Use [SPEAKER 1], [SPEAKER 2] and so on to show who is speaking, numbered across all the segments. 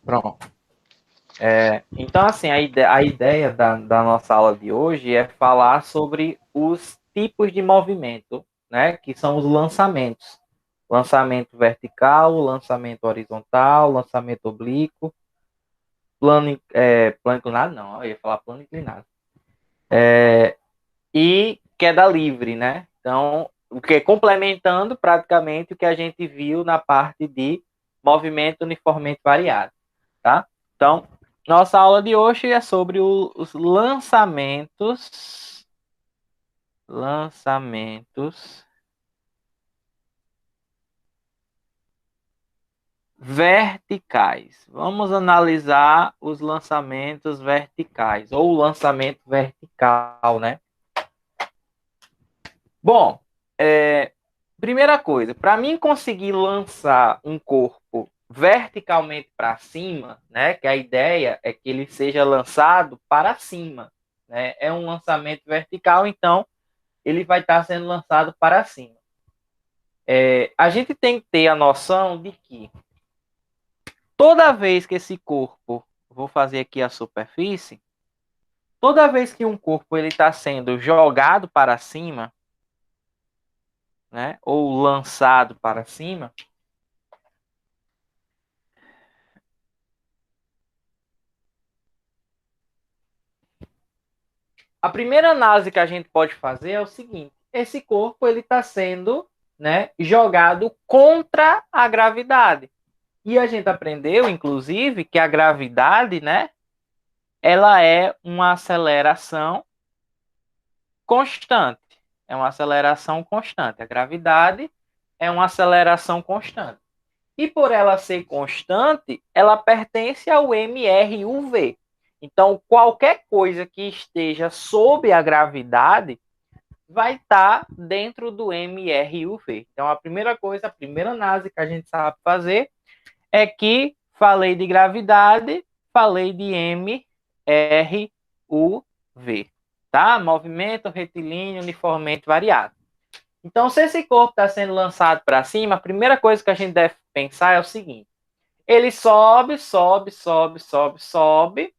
[SPEAKER 1] Pronto. Então, assim, a ideia da nossa aula de hoje é falar sobre os tipos de movimento, né? Que são os lançamentos. Lançamento vertical, lançamento horizontal, lançamento oblíquo, plano inclinado, não, eu ia falar plano inclinado. E queda livre, né? Então, o que complementando praticamente o que a gente viu na parte de movimento uniformemente variado, tá? Então, nossa aula de hoje é sobre os lançamentos verticais. Vamos analisar os lançamentos verticais, ou o lançamento vertical, né? Bom, primeira coisa, para mim conseguir lançar um corpo verticalmente para cima, né? Que a ideia é que ele seja lançado para cima, né? É um lançamento vertical, então ele vai estar sendo lançado para cima. A gente tem que ter a noção de que toda vez que esse corpo, vou fazer aqui a superfície, toda vez que um corpo ele está sendo jogado para cima, né, ou lançado para cima, a primeira análise que a gente pode fazer é o seguinte: esse corpo ele está sendo, né, jogado contra a gravidade. E a gente aprendeu, inclusive, que a gravidade, né, ela é uma aceleração constante. É uma aceleração constante. A gravidade é uma aceleração constante. E por ela ser constante, ela pertence ao MRUV. Então, qualquer coisa que esteja sob a gravidade vai estar dentro do MRUV. Então, a primeira coisa, a primeira análise que a gente sabe fazer é que falei de gravidade, falei de MRUV, tá? Movimento retilíneo uniformemente variado. Então, se esse corpo está sendo lançado para cima, a primeira coisa que a gente deve pensar é o seguinte: ele sobe, sobe, sobe, sobe, sobe,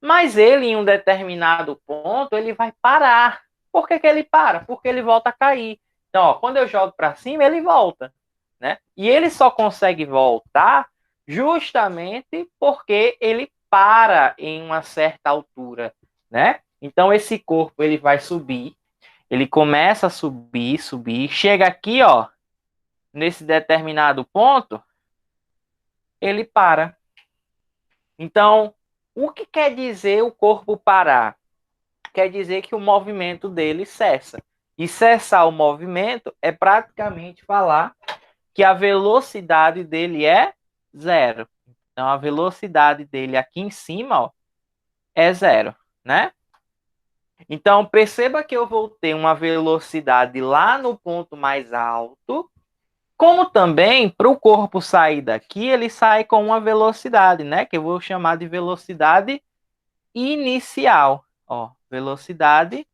[SPEAKER 1] mas ele, em um determinado ponto, ele vai parar. Por que ele para? Porque ele volta a cair. Então, ó, quando eu jogo para cima, ele volta, né? E ele só consegue voltar justamente porque ele para em uma certa altura, né? Então, esse corpo ele vai subir, ele começa a subir, subir, chega aqui, ó, nesse determinado ponto, ele para. Então, o que quer dizer o corpo parar? Quer dizer que o movimento dele cessa. E cessar o movimento é praticamente falar que a velocidade dele é zero. Então, a velocidade dele aqui em cima, ó, é zero, né? Então, perceba que eu vou ter uma velocidade lá no ponto mais alto, como também, para o corpo sair daqui, ele sai com uma velocidade, né? Que eu vou chamar de velocidade inicial. Ó, velocidade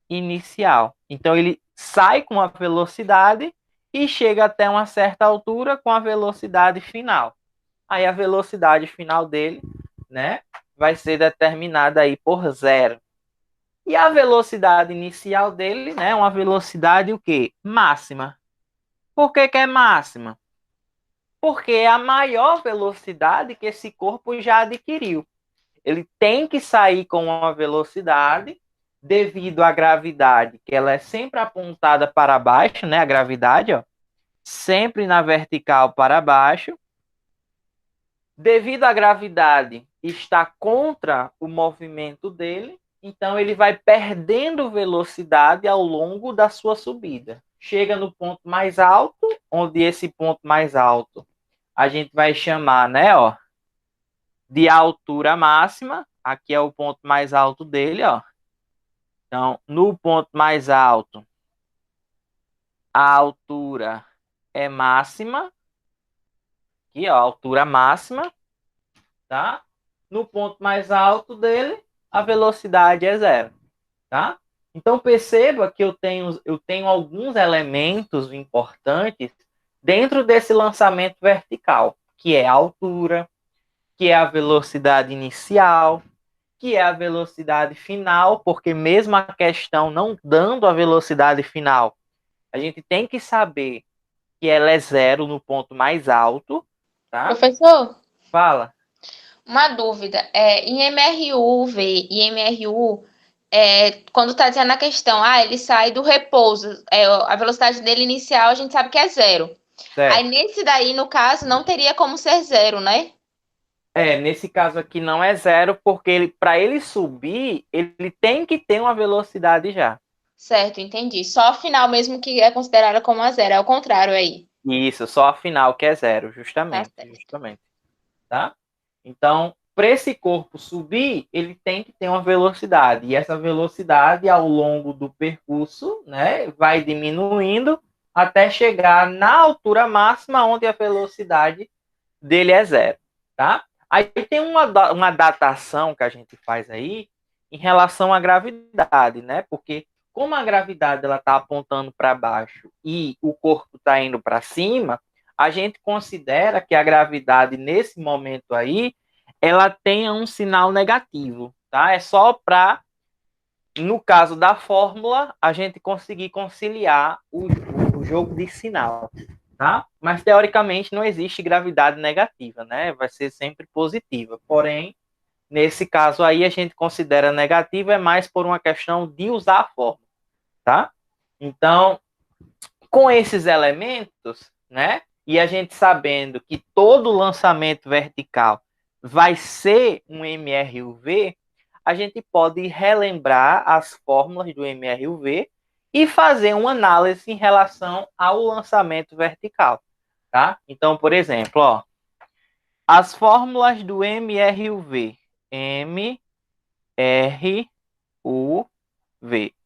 [SPEAKER 1] inicial. Então, ele sai com a velocidade e chega até uma certa altura com a velocidade final. Aí, a velocidade final dele, né? Vai ser determinada aí por zero. E a velocidade inicial dele, né? Uma velocidade o quê? Máxima. Por que é máxima? Porque é a maior velocidade que esse corpo já adquiriu. Ele tem que sair com uma velocidade devido à gravidade, que ela é sempre apontada para baixo, né? A gravidade, ó, sempre na vertical para baixo. Devido à gravidade estar contra o movimento dele, então ele vai perdendo velocidade ao longo da sua subida. Chega no ponto mais alto, onde esse ponto mais alto a gente vai chamar, né, ó, de altura máxima. Aqui é o ponto mais alto dele, ó. Então, no ponto mais alto, a altura é máxima. Aqui, ó, a altura máxima, tá? No ponto mais alto dele, a velocidade é zero, tá? Então, perceba que eu tenho alguns elementos importantes dentro desse lançamento vertical, que é a altura, que é a velocidade inicial, que é a velocidade final, porque mesmo a questão não dando a velocidade final, a gente tem que saber que ela é zero no ponto mais alto, tá?
[SPEAKER 2] Professor,
[SPEAKER 1] Fala.
[SPEAKER 2] uma dúvida. Em MRU-V e MRU, quando está dizendo a questão, ele sai do repouso, a velocidade dele inicial a gente sabe que é zero. Aí
[SPEAKER 1] Certo.
[SPEAKER 2] nesse daí, no caso, não teria como ser zero, né?
[SPEAKER 1] Nesse caso aqui não é zero, porque para ele subir, ele tem que ter uma velocidade já.
[SPEAKER 2] Certo, entendi. Só a final mesmo que é considerada como a zero, é o contrário aí.
[SPEAKER 1] Isso, só a final que é zero,
[SPEAKER 2] Tá
[SPEAKER 1] justamente,
[SPEAKER 2] certo.
[SPEAKER 1] justamente, tá? Então, para esse corpo subir, ele tem que ter uma velocidade, e essa velocidade, ao longo do percurso, né, vai diminuindo até chegar na altura máxima, onde a velocidade dele é zero, tá? Aí tem uma datação que a gente faz aí em relação à gravidade, né? Porque como a gravidade ela está apontando para baixo e o corpo está indo para cima, a gente considera que a gravidade nesse momento aí ela tenha um sinal negativo, tá? É só para, no caso da fórmula, a gente conseguir conciliar o jogo de sinal, tá? Mas teoricamente não existe gravidade negativa, né? Vai ser sempre positiva. Porém, nesse caso aí a gente considera negativa é mais por uma questão de usar a fórmula, tá? Então, com esses elementos, né? E a gente sabendo que todo lançamento vertical vai ser um MRUV, a gente pode relembrar as fórmulas do MRUV e fazer uma análise em relação ao lançamento vertical, tá? Então, por exemplo, ó, as fórmulas do MRUV, MRUV,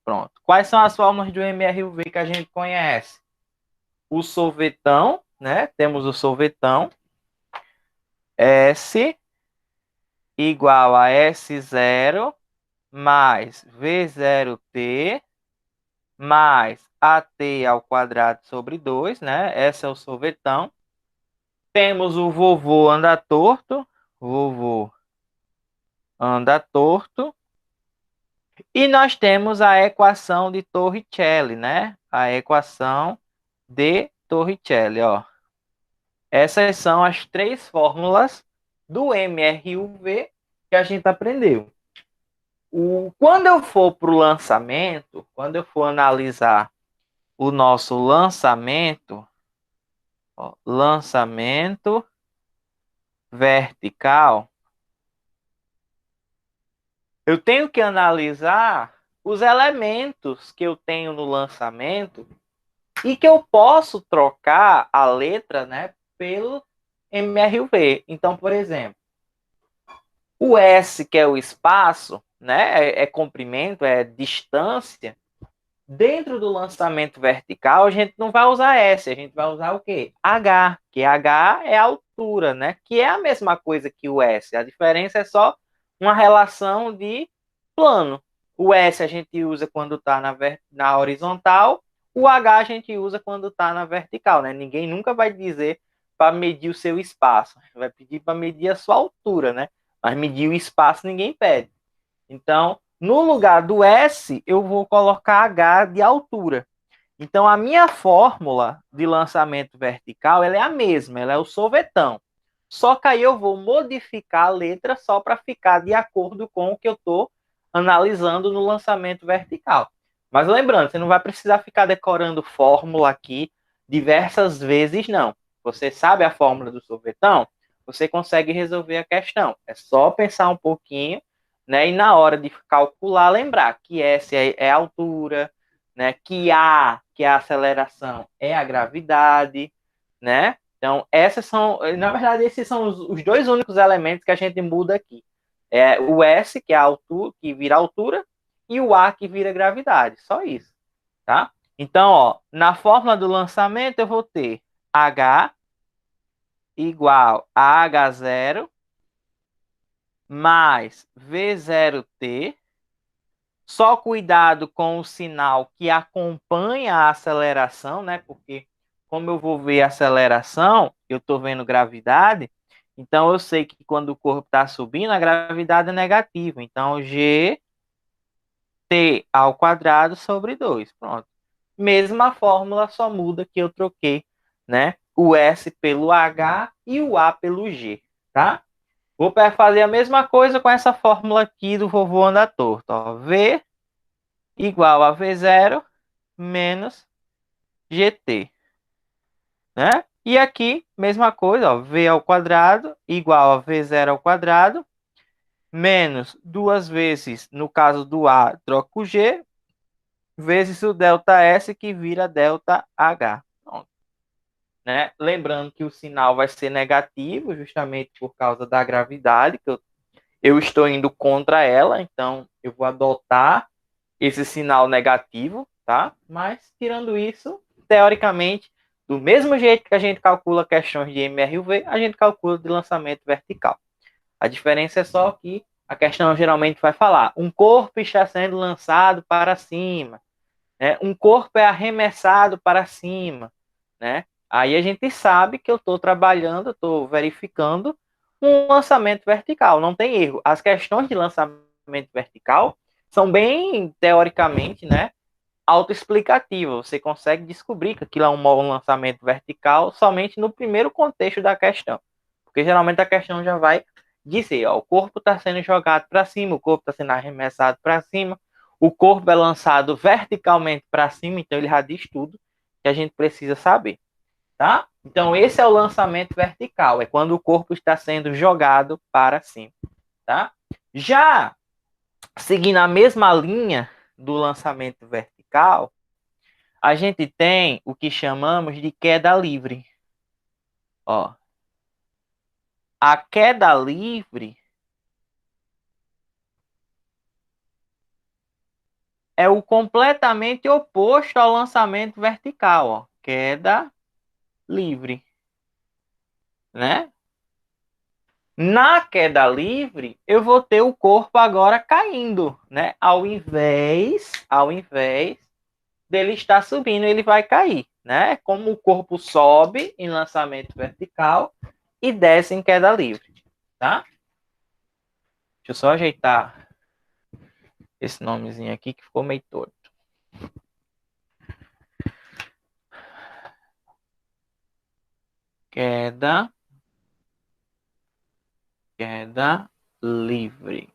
[SPEAKER 1] pronto. Quais são as fórmulas do MRUV que a gente conhece? O sorvetão, né? Temos o sorvetão, S igual a S0 mais V0T mais AT ao quadrado sobre 2, né? Esse é o sorvetão. Temos o vovô anda torto, vovô anda torto. E nós temos a equação de Torricelli, né? A equação de Torricelli, ó. Essas são as três fórmulas do MRUV que a gente aprendeu. Quando eu for para o lançamento, quando eu for analisar o nosso lançamento, ó, lançamento vertical, eu tenho que analisar os elementos que eu tenho no lançamento e que eu posso trocar a letra, né, pelo MRUV. Então, por exemplo, o S, que é o espaço, né, é comprimento, é distância. Dentro do lançamento vertical, a gente não vai usar S, a gente vai usar o quê? H, que H é a altura, né? Que é a mesma coisa que o S. A diferença é só uma relação de plano. O S a gente usa quando está na horizontal, o H a gente usa quando está na vertical, né? Ninguém nunca vai dizer para medir o seu espaço. Vai pedir para medir a sua altura, né? Mas medir o espaço ninguém pede. Então, no lugar do S, eu vou colocar H de altura. Então, a minha fórmula de lançamento vertical ela é a mesma, ela é o sorvetão. Só que aí eu vou modificar a letra só para ficar de acordo com o que eu estou analisando no lançamento vertical. Mas lembrando, você não vai precisar ficar decorando fórmula aqui diversas vezes, não. Você sabe a fórmula do sorvetão? Você consegue resolver a questão. É só pensar um pouquinho, né? E na hora de calcular, lembrar que S é a altura, né? Que A, que é a aceleração, é a gravidade, né? Então, essas são, na verdade, esses são os dois únicos elementos que a gente muda aqui. É o S, que é a altura, que vira altura, e o A, que vira gravidade. Só isso, tá? Então, ó, na fórmula do lançamento, eu vou ter H igual a H0 mais V0T. Só cuidado com o sinal que acompanha a aceleração, né? Porque como eu vou ver aceleração, eu estou vendo gravidade, Então, eu sei que quando o corpo está subindo, a gravidade é negativa. Então, gt ao quadrado sobre 2. Pronto. Mesma fórmula, só muda que eu troquei, né? O S pelo H e o A pelo G, tá? Vou fazer a mesma coisa com essa fórmula aqui do vovô anda torto. Ó. V igual a V0 menos GT, né? E aqui, mesma coisa, ó, V ao quadrado igual a V0 ao quadrado menos duas vezes, no caso do A, troco o G, vezes o ΔS, que vira ΔH. Pronto. Né? Lembrando que o sinal vai ser negativo, justamente por causa da gravidade, que eu estou indo contra ela, então eu vou adotar esse sinal negativo, tá? Mas, tirando isso, teoricamente, do mesmo jeito que a gente calcula questões de MRUV, a gente calcula de lançamento vertical. A diferença é só que a questão geralmente vai falar: um corpo está sendo lançado para cima, né? Um corpo é arremessado para cima, né? Aí a gente sabe que eu estou trabalhando, estou verificando um lançamento vertical, não tem erro. As questões de lançamento vertical são bem, teoricamente, né, autoexplicativas. Você consegue descobrir que aquilo é um lançamento vertical somente no primeiro contexto da questão. Porque geralmente a questão já vai dizer, ó, o corpo está sendo jogado para cima, o corpo está sendo arremessado para cima, o corpo é lançado verticalmente para cima, então ele já diz tudo que a gente precisa saber, tá? Então esse é o lançamento vertical, é quando o corpo está sendo jogado para cima, tá? Já seguindo a mesma linha do lançamento vertical, a gente tem o que chamamos de queda livre. Ó, a queda livre é o completamente oposto ao lançamento vertical, ó. Queda livre, né? Na queda livre, eu vou ter o corpo agora caindo, né? Ao invés dele estar subindo, ele vai cair, né? Como o corpo sobe em lançamento vertical e desce em queda livre, tá? Deixa eu só ajeitar esse nomezinho aqui que ficou meio torto. Queda livre.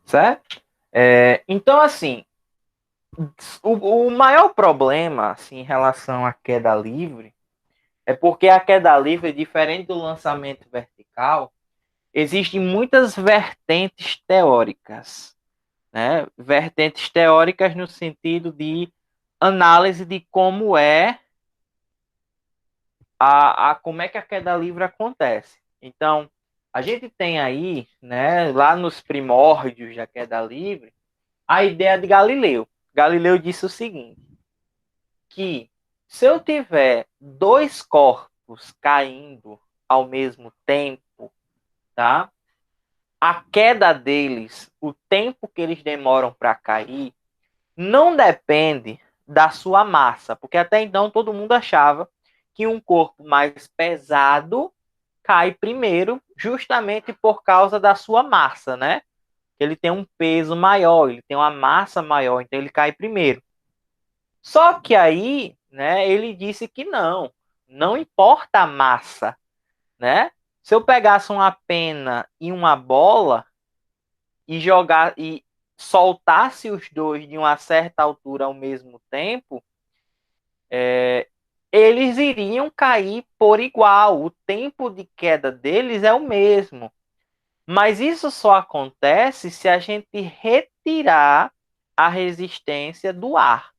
[SPEAKER 1] Certo? Então, assim, o maior problema assim, em relação à queda livre é porque a queda livre, diferente do lançamento vertical, existem muitas vertentes teóricas, né? Vertentes teóricas no sentido de análise de como é como é que a queda livre acontece. Então, a gente tem aí, né, lá nos primórdios da queda livre, a ideia de Galileu. Galileu disse o seguinte, que se eu tiver dois corpos caindo ao mesmo tempo, tá? A queda deles, o tempo que eles demoram para cair, não depende da sua massa, porque até então todo mundo achava que um corpo mais pesado cai primeiro, justamente por causa da sua massa, né? Ele tem um peso maior, ele tem uma massa maior, então ele cai primeiro. Só que aí, né, ele disse que não importa a massa, né? Se eu pegasse uma pena e uma bola e jogar e soltasse os dois de uma certa altura ao mesmo tempo, eles iriam cair por igual. O tempo de queda deles é o mesmo. Mas isso só acontece se a gente retirar a resistência do ar.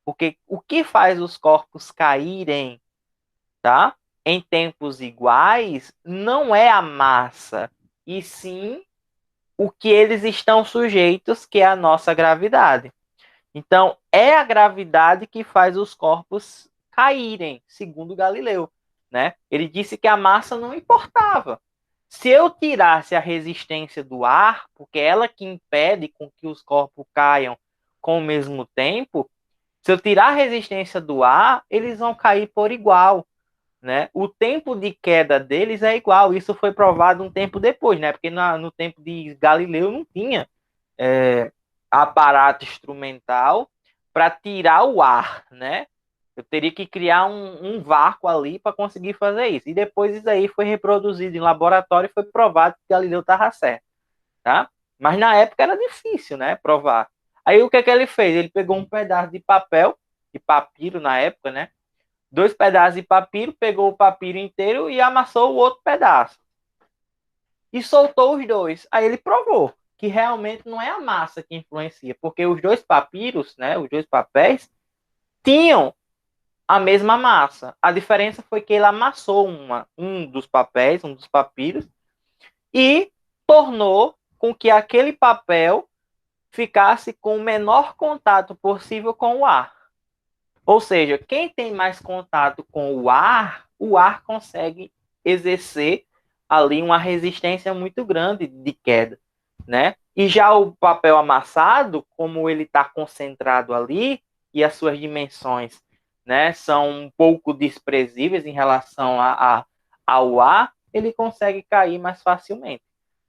[SPEAKER 1] Porque o que faz os corpos caírem, tá? Em tempos iguais, não é a massa, e sim o que eles estão sujeitos, que é a nossa gravidade. Então, é a gravidade que faz os corpos caírem, segundo Galileu, né? Ele disse que a massa não importava. Se eu tirasse a resistência do ar, porque é ela que impede com que os corpos caiam com o mesmo tempo, se eu tirar a resistência do ar, eles vão cair por igual, né, o tempo de queda deles é igual. Isso foi provado um tempo depois, né? Porque no tempo de Galileu não tinha aparato instrumental para tirar o ar, né? Eu teria que criar um vácuo ali para conseguir fazer isso. E depois isso aí foi reproduzido em laboratório e foi provado que Galileu estava certo, tá? Mas na época era difícil, né, provar. Aí o que é que ele fez? Ele pegou um pedaço de papel, de papiro na época, né? 2 pedaços de papiro, pegou o papiro inteiro e amassou o outro pedaço. E soltou os dois. Aí ele provou que realmente não é a massa que influencia, porque os 2 papiros, né, os 2 papéis, tinham a mesma massa. A diferença foi que ele amassou um dos papéis, um dos papiros, e tornou com que aquele papel ficasse com o menor contato possível com o ar. Ou seja, quem tem mais contato com o ar consegue exercer ali uma resistência muito grande de queda, né? E já o papel amassado, como ele está concentrado ali e as suas dimensões, né, são um pouco desprezíveis em relação ao ar, ele consegue cair mais facilmente,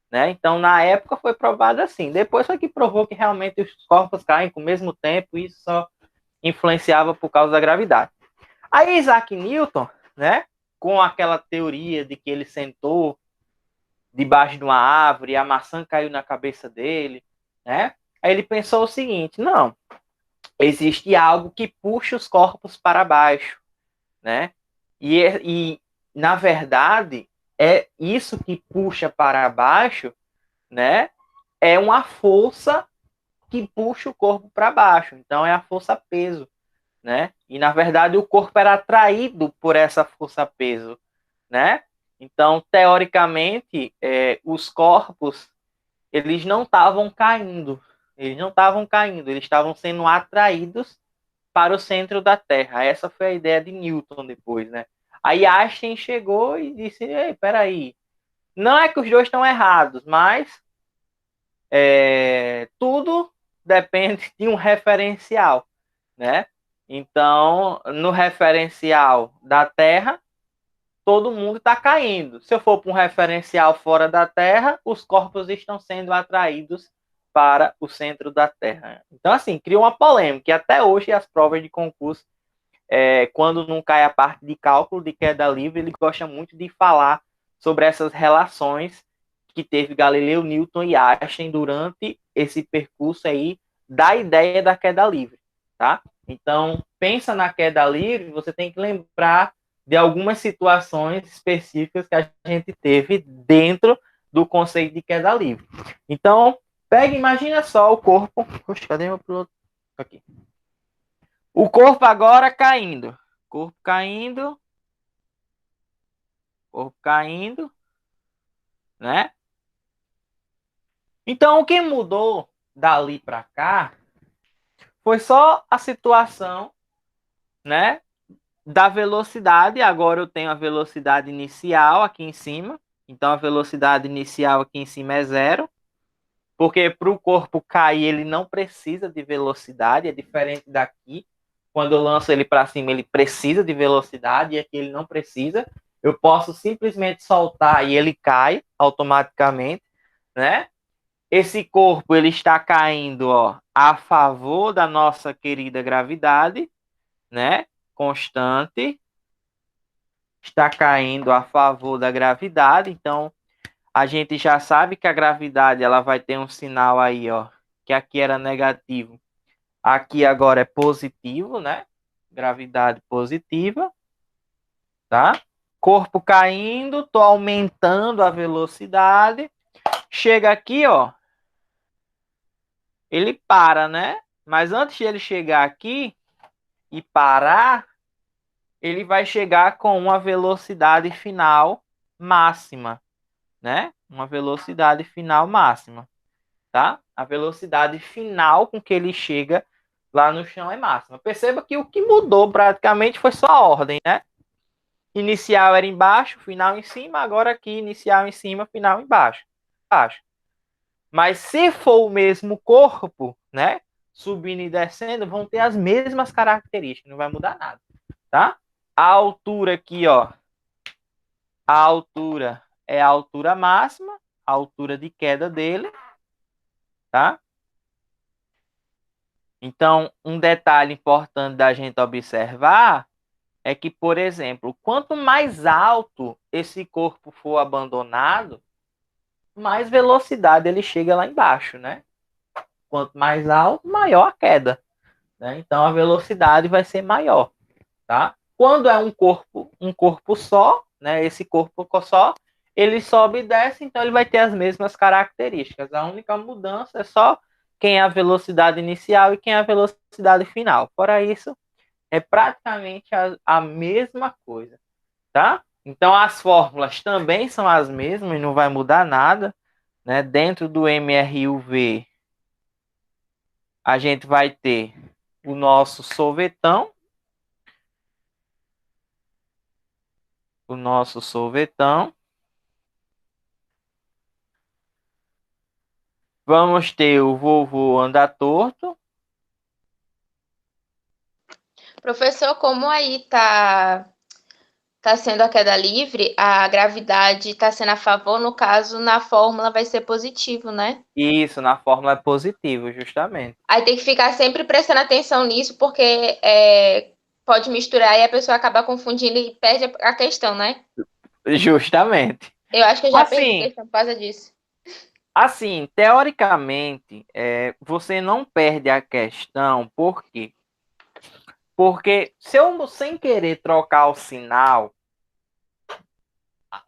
[SPEAKER 1] né? Então, na época foi provado assim. Depois foi que provou que realmente os corpos caem com o mesmo tempo e isso só influenciava por causa da gravidade. Aí Isaac Newton, né, com aquela teoria de que ele sentou debaixo de uma árvore e a maçã caiu na cabeça dele, né? Aí ele pensou o seguinte: não, existe algo que puxa os corpos para baixo, né? E na verdade é isso que puxa para baixo, né? É uma força que puxa o corpo para baixo. Então é a força peso, né? E na verdade o corpo era atraído por essa força peso, né? Então teoricamente os corpos eles não estavam caindo, eles estavam sendo atraídos para o centro da Terra. Essa foi a ideia de Newton depois, né? Aí Einstein chegou e disse: ei, peraí, não é que os dois estão errados, mas tudo depende de um referencial, né? Então, no referencial da Terra, todo mundo está caindo. Se eu for para um referencial fora da Terra, os corpos estão sendo atraídos para o centro da Terra. Então, assim, cria uma polêmica. E até hoje, as provas de concurso, quando não cai a parte de cálculo de queda livre, ele gosta muito de falar sobre essas relações que teve Galileu, Newton e Einstein durante esse percurso aí da ideia da queda livre, tá? Então, pensa na queda livre, você tem que lembrar de algumas situações específicas que a gente teve dentro do conceito de queda livre. Então, imagina só o corpo. Poxa, cadê meu piloto? Aqui. O corpo agora caindo. Corpo caindo. Corpo caindo. Né? Então, o que mudou dali para cá foi só a situação, né, da velocidade. Agora eu tenho a velocidade inicial aqui em cima. Então, a velocidade inicial aqui em cima é 0. Porque para o corpo cair, ele não precisa de velocidade. É diferente daqui. Quando eu lanço ele para cima, ele precisa de velocidade. E aqui ele não precisa. Eu posso simplesmente soltar e ele cai automaticamente, né? Esse corpo ele está caindo, ó, a favor da nossa querida gravidade, né? Constante. Está caindo a favor da gravidade. Então, a gente já sabe que a gravidade ela vai ter um sinal aí, ó, que aqui era negativo. Aqui agora é positivo, né? Gravidade positiva, tá? Corpo caindo, tô aumentando a velocidade. Chega aqui, ó, ele para, né? Mas antes de ele chegar aqui e parar, ele vai chegar com uma velocidade final máxima, né? Uma velocidade final máxima, tá? A velocidade final com que ele chega lá no chão é máxima. Perceba que o que mudou praticamente foi só a ordem, né? Inicial era embaixo, final em cima, agora aqui inicial em cima, final embaixo. Mas se for o mesmo corpo, né? Subindo e descendo, vão ter as mesmas características, não vai mudar nada, tá? A altura aqui, ó, A altura é a altura máxima, a altura de queda dele, tá? Então, um detalhe importante da gente observar é que, por exemplo, quanto mais alto esse corpo for abandonado, mais velocidade ele chega lá embaixo, né? Quanto mais alto, maior a queda, né? Então a velocidade vai ser maior, tá? Quando é um corpo só, né? Esse corpo só, ele sobe e desce, então ele vai ter as mesmas características. A única mudança é só quem é a velocidade inicial e quem é a velocidade final. Fora isso, é praticamente a mesma coisa, tá? Então as fórmulas também são as mesmas e não vai mudar nada, né? Dentro do MRUV, a gente vai ter o nosso sorvetão, o nosso sorvetão. Vamos ter o vovô anda torto.
[SPEAKER 2] Professor, como aí tá sendo a queda livre, a gravidade tá sendo a favor, no caso, na fórmula vai ser positivo, né?
[SPEAKER 1] Isso, na fórmula é positivo, justamente.
[SPEAKER 2] Aí tem que ficar sempre prestando atenção nisso, porque pode misturar e a pessoa acaba confundindo e perde a questão, né?
[SPEAKER 1] Justamente.
[SPEAKER 2] Eu acho que eu já perdi a
[SPEAKER 1] Assim,
[SPEAKER 2] questão por causa disso.
[SPEAKER 1] assim, teoricamente, você não perde a questão, por quê? Porque se eu, sem querer trocar o sinal,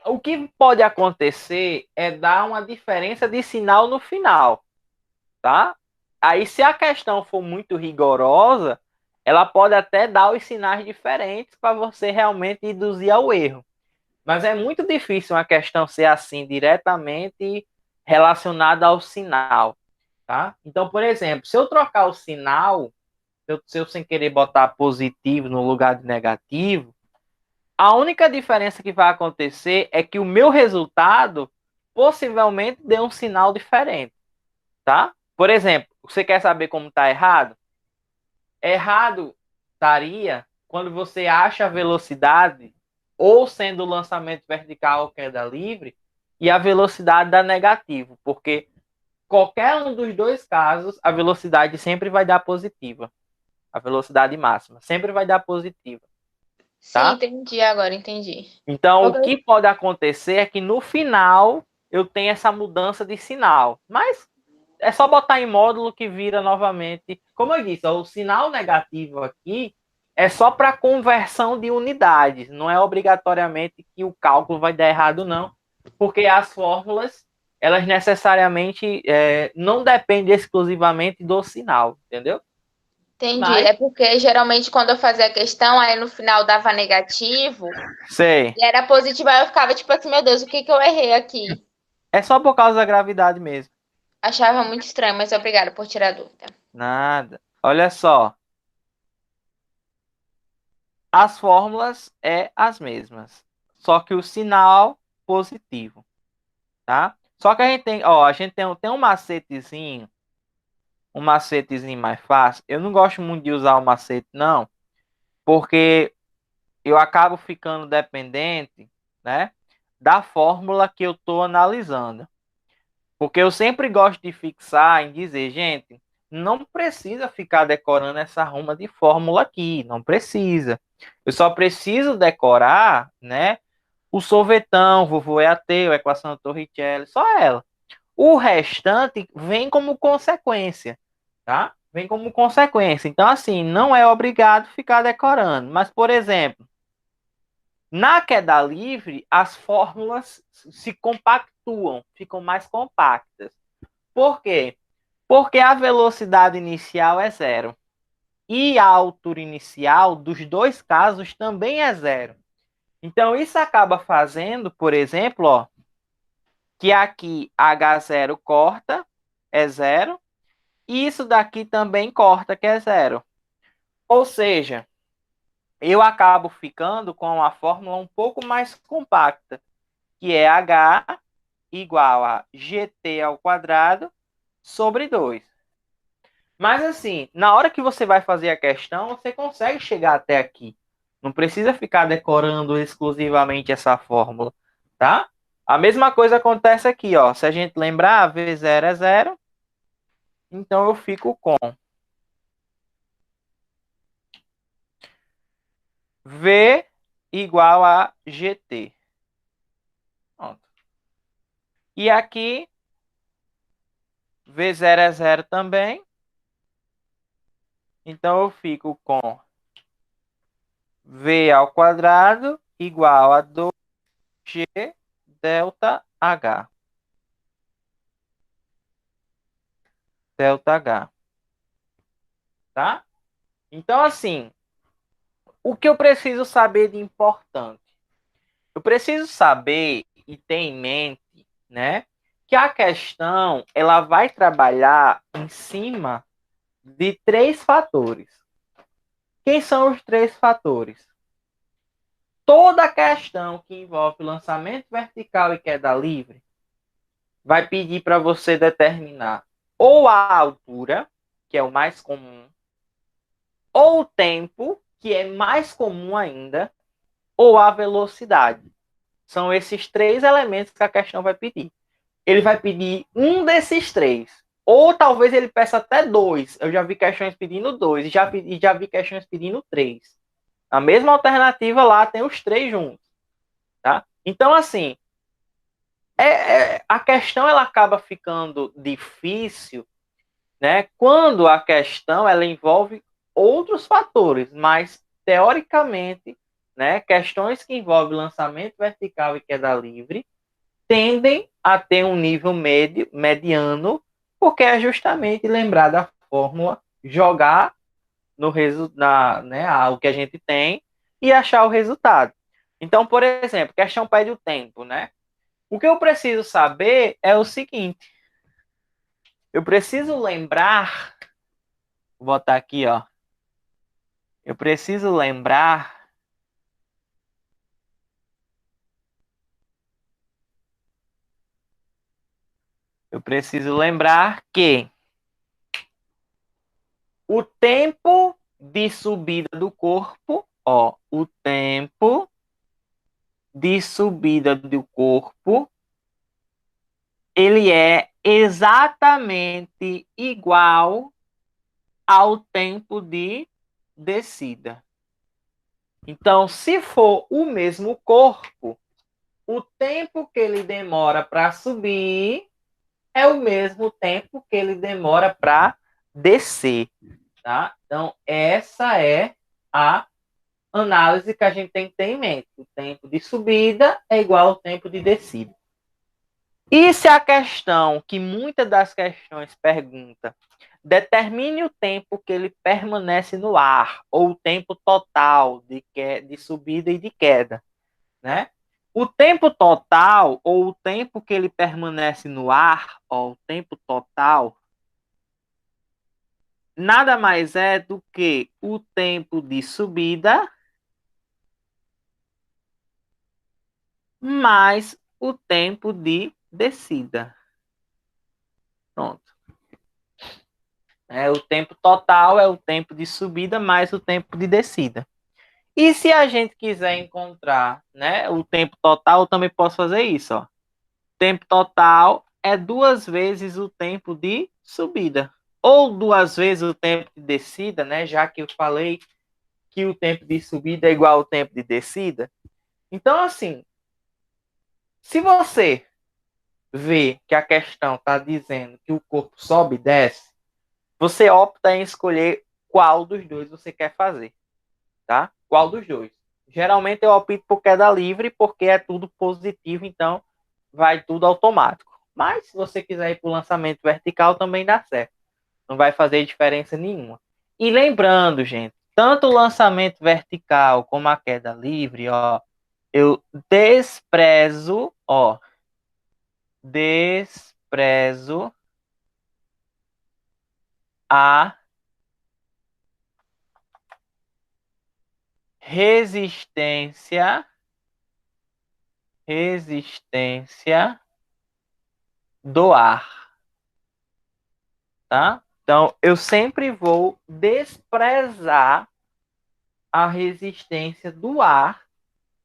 [SPEAKER 1] o que pode acontecer é dar uma diferença de sinal no final, tá? Aí, se a questão for muito rigorosa, ela pode até dar os sinais diferentes para você realmente induzir ao erro. Mas é muito difícil uma questão ser assim, diretamente relacionada ao sinal, tá? Então, por exemplo, se eu trocar o sinal, se eu sem querer botar positivo no lugar de negativo, a única diferença que vai acontecer é que o meu resultado possivelmente dê um sinal diferente, tá? Por exemplo, você quer saber como está errado? Errado estaria quando você acha a velocidade ou sendo lançamento vertical ou queda livre e a velocidade dá negativo, porque qualquer um dos dois casos a velocidade sempre vai dar positiva, a velocidade máxima sempre vai dar positiva,
[SPEAKER 2] Sim,
[SPEAKER 1] tá?
[SPEAKER 2] entendi agora, entendi.
[SPEAKER 1] Então o
[SPEAKER 2] Ok.
[SPEAKER 1] que pode acontecer é que no final eu tenho essa mudança de sinal, mas é só botar em módulo que vira novamente. Como eu disse, o sinal negativo aqui é só para conversão de unidades. Não é obrigatoriamente que o cálculo vai dar errado, não. Porque as fórmulas, elas necessariamente não dependem exclusivamente do sinal, entendeu?
[SPEAKER 2] Entendi.
[SPEAKER 1] Mas,
[SPEAKER 2] É porque geralmente quando eu fazia a questão, aí no final dava negativo
[SPEAKER 1] sei.
[SPEAKER 2] e era positivo, aí eu ficava tipo assim, meu Deus, o que que eu errei aqui?
[SPEAKER 1] É só por causa da gravidade mesmo.
[SPEAKER 2] Achava muito estranho, mas obrigada por tirar a dúvida.
[SPEAKER 1] Nada. Olha só. As fórmulas as mesmas. Só que o sinal positivo. Tá? Só que a gente tem, ó, a gente tem um macetezinho mais fácil. Eu não gosto muito de usar o macete, não, porque eu acabo ficando dependente, né, da fórmula que eu estou analisando. Porque eu sempre gosto de fixar em dizer, gente, não precisa ficar decorando essa ruma de fórmula aqui, não precisa. Eu só preciso decorar, né, o sorvetão, vovô é ateu, equação de Torricelli, só ela. O restante vem como consequência, tá? Vem como consequência. Então, assim, não é obrigado ficar decorando. Mas, por exemplo, na queda livre, as fórmulas se compactuam, ficam mais compactas. Por quê? Porque a velocidade inicial é zero. E a altura inicial dos dois casos também é zero. Então, isso acaba fazendo, por exemplo, ó, que aqui H0 corta, é zero, e isso daqui também corta, que é zero. Ou seja, eu acabo ficando com uma fórmula um pouco mais compacta, que é H igual a GT ao quadrado sobre 2. Mas assim, na hora que você vai fazer a questão, você consegue chegar até aqui. Não precisa ficar decorando exclusivamente essa fórmula. tá? A mesma coisa acontece aqui, ó. Se a gente lembrar, V0 é 0, então eu fico com V igual a GT. Pronto. E aqui, V0 é 0 também. Então eu fico com V ao quadrado igual a 2G delta H. Delta H. Tá? Então, assim, o que eu preciso saber de importante? Eu preciso saber e ter em mente, né, que a questão ela vai trabalhar em cima de 3 fatores. Quem são os 3 fatores? Toda questão que envolve lançamento vertical e queda livre vai pedir para você determinar ou a altura, que é o mais comum, ou o tempo, que é mais comum ainda, ou a velocidade. São esses 3 elementos que a questão vai pedir. Ele vai pedir um desses 3. Ou talvez ele peça até 2. Eu já vi questões pedindo 2 e já vi questões pedindo 3. A mesma alternativa lá tem os 3 juntos. Tá? Então, assim, a questão ela acaba ficando difícil, né, quando a questão ela envolve outros fatores, mas teoricamente, né, questões que envolvem lançamento vertical e queda livre tendem a ter um nível mediano, porque é justamente lembrar da fórmula, jogar no né, o que a gente tem e achar o resultado. Então, por exemplo, questão pede o tempo, né? O que eu preciso saber é o seguinte: eu preciso lembrar, vou botar aqui, ó. Eu preciso lembrar que o tempo de subida do corpo, ó, o tempo de subida do corpo, ele é exatamente igual ao tempo de descida. Então, se for o mesmo corpo, o tempo que ele demora para subir é o mesmo tempo que ele demora para descer, tá? Então, essa é a análise que a gente tem que ter em mente. O tempo de subida é igual ao tempo de descida. E se a questão, que muitas das questões pergunta, determine o tempo que ele permanece no ar, ou o tempo total de subida e de queda, né? O tempo total, ou o tempo que ele permanece no ar, ou o tempo total, nada mais é do que o tempo de subida mais o tempo de descida. Pronto. O tempo total é o tempo de subida mais o tempo de descida. E se a gente quiser encontrar, né, o tempo total, eu também posso fazer isso. Ó. Tempo total é 2 vezes o tempo de subida. Ou 2 vezes o tempo de descida, né, já que eu falei que o tempo de subida é igual ao tempo de descida. Então, assim, se você vê que a questão está dizendo que o corpo sobe e desce, você opta em escolher qual dos dois você quer fazer, tá? Qual dos dois? Geralmente eu opto por queda livre porque é tudo positivo, então vai tudo automático. Mas se você quiser ir para o lançamento vertical também dá certo. Não vai fazer diferença nenhuma. E lembrando, gente, tanto o lançamento vertical como a queda livre, ó, eu desprezo a resistência do ar, tá? Então, eu sempre vou desprezar a resistência do ar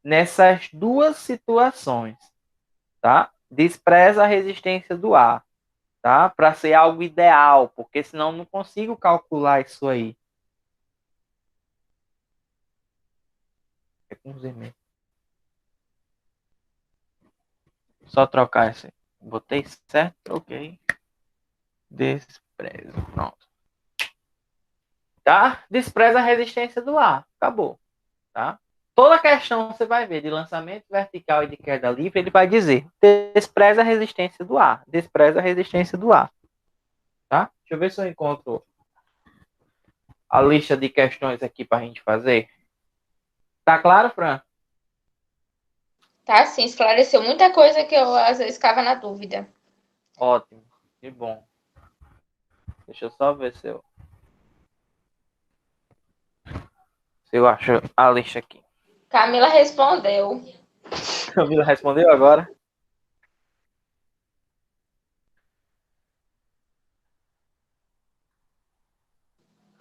[SPEAKER 1] nessas duas situações. tá? Despreza a resistência do ar, tá? Para ser algo ideal, porque senão eu não consigo calcular isso aí. É com Z mesmo. Só trocar esse. Botei certo? Ok. Despreza. Pronto. Tá? Despreza a resistência do ar. Acabou. Tá? Toda questão você vai ver de lançamento vertical e de queda livre, ele vai dizer: despreza a resistência do ar. Despreza a resistência do ar. Tá? Deixa eu ver se eu encontro a lista de questões aqui para a gente fazer. Tá claro, Fran?
[SPEAKER 2] Tá, sim, esclareceu muita coisa que eu às vezes ficava na dúvida.
[SPEAKER 1] Ótimo. Que bom. Deixa eu só ver se eu acho a lista aqui.
[SPEAKER 2] Camila respondeu.
[SPEAKER 1] Camila respondeu agora?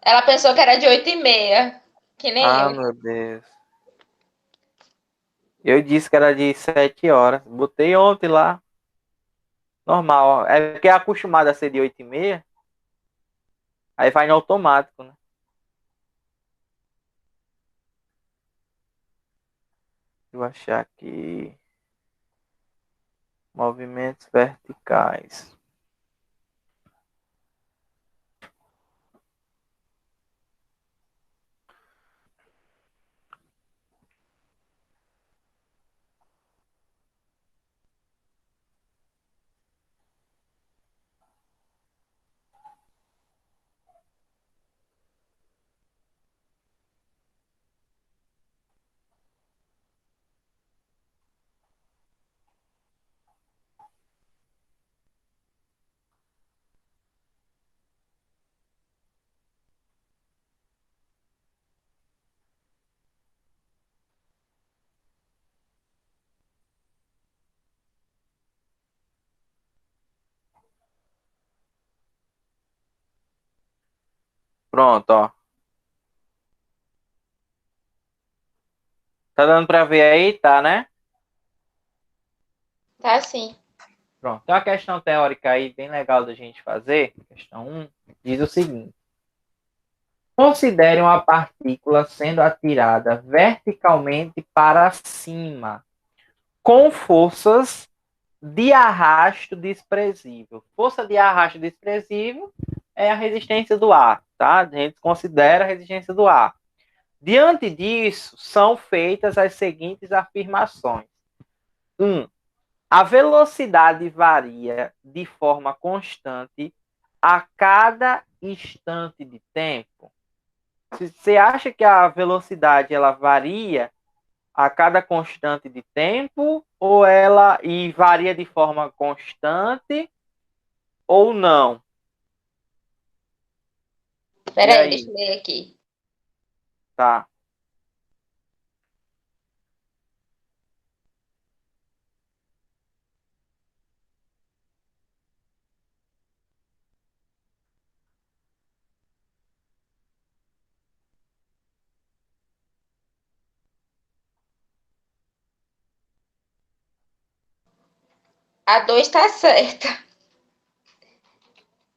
[SPEAKER 2] Ela pensou que era de 8h30, que nem
[SPEAKER 1] Ah,
[SPEAKER 2] eu.
[SPEAKER 1] meu Deus. Eu disse que era de 7 horas. Botei ontem lá. Normal. É porque é acostumado a ser de 8h30. Aí vai no automático, né? Vou achar aqui. Movimentos verticais. Pronto, ó. Tá dando pra ver aí? Tá, né?
[SPEAKER 2] Tá, sim.
[SPEAKER 1] Pronto. Tem uma questão teórica aí bem legal da gente fazer. Questão 1 diz o seguinte: considere uma partícula sendo atirada verticalmente para cima, com forças de arrasto desprezível. Força de arrasto desprezível é a resistência do ar, tá? A gente considera a resistência do ar. Diante disso, são feitas as seguintes afirmações. 1. A velocidade varia de forma constante a cada instante de tempo. Você acha que a velocidade ela varia a cada constante de tempo ou ela e varia de forma constante ou não? E
[SPEAKER 2] Peraí, deixa
[SPEAKER 1] aí?
[SPEAKER 2] eu ler aqui.
[SPEAKER 1] Tá.
[SPEAKER 2] A 2 tá certa.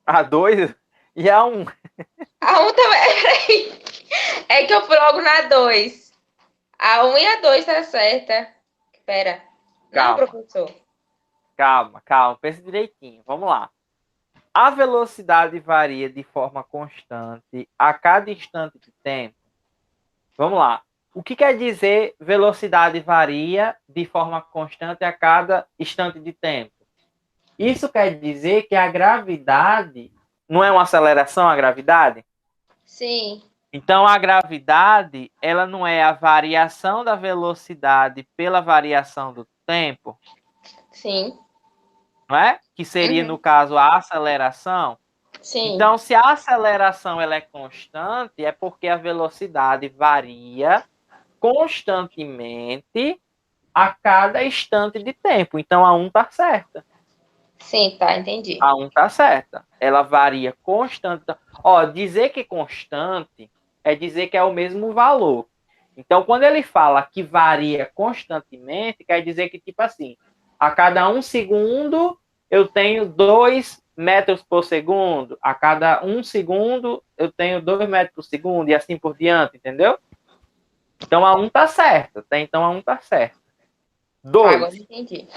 [SPEAKER 1] A 2 e a 1.
[SPEAKER 2] A 1 também. Peraí. É que eu fui logo na 2. A 1 e a 2 tá certa. Espera. Não,
[SPEAKER 1] Calma,
[SPEAKER 2] professor.
[SPEAKER 1] calma. Pensa direitinho. Vamos lá. A velocidade varia de forma constante a cada instante de tempo. Vamos lá. O que quer dizer velocidade varia de forma constante a cada instante de tempo? Isso quer dizer que a gravidade não é uma aceleração, a gravidade?
[SPEAKER 2] Sim,
[SPEAKER 1] Então, a gravidade, ela não é a variação da velocidade pela variação do tempo,
[SPEAKER 2] sim.
[SPEAKER 1] não é? Que seria, no
[SPEAKER 2] Uhum.
[SPEAKER 1] caso, a aceleração.
[SPEAKER 2] Sim.
[SPEAKER 1] Então, se a aceleração ela é constante, é porque a velocidade varia constantemente a cada instante de tempo. Então, a 1 está certa.
[SPEAKER 2] Sim, tá, entendi.
[SPEAKER 1] A 1 está certa. Ela varia constante. Ó, dizer que constante é dizer que é o mesmo valor. Então, quando ele fala que varia constantemente, quer dizer que, tipo assim, A cada 1 segundo, eu tenho 2 metros por segundo. A cada 1 segundo, eu tenho 2 metros por segundo, e assim por diante, entendeu? Então, a 1 está certo. Até então, a 1 está certo.
[SPEAKER 2] Agora
[SPEAKER 1] 2.
[SPEAKER 2] entendi.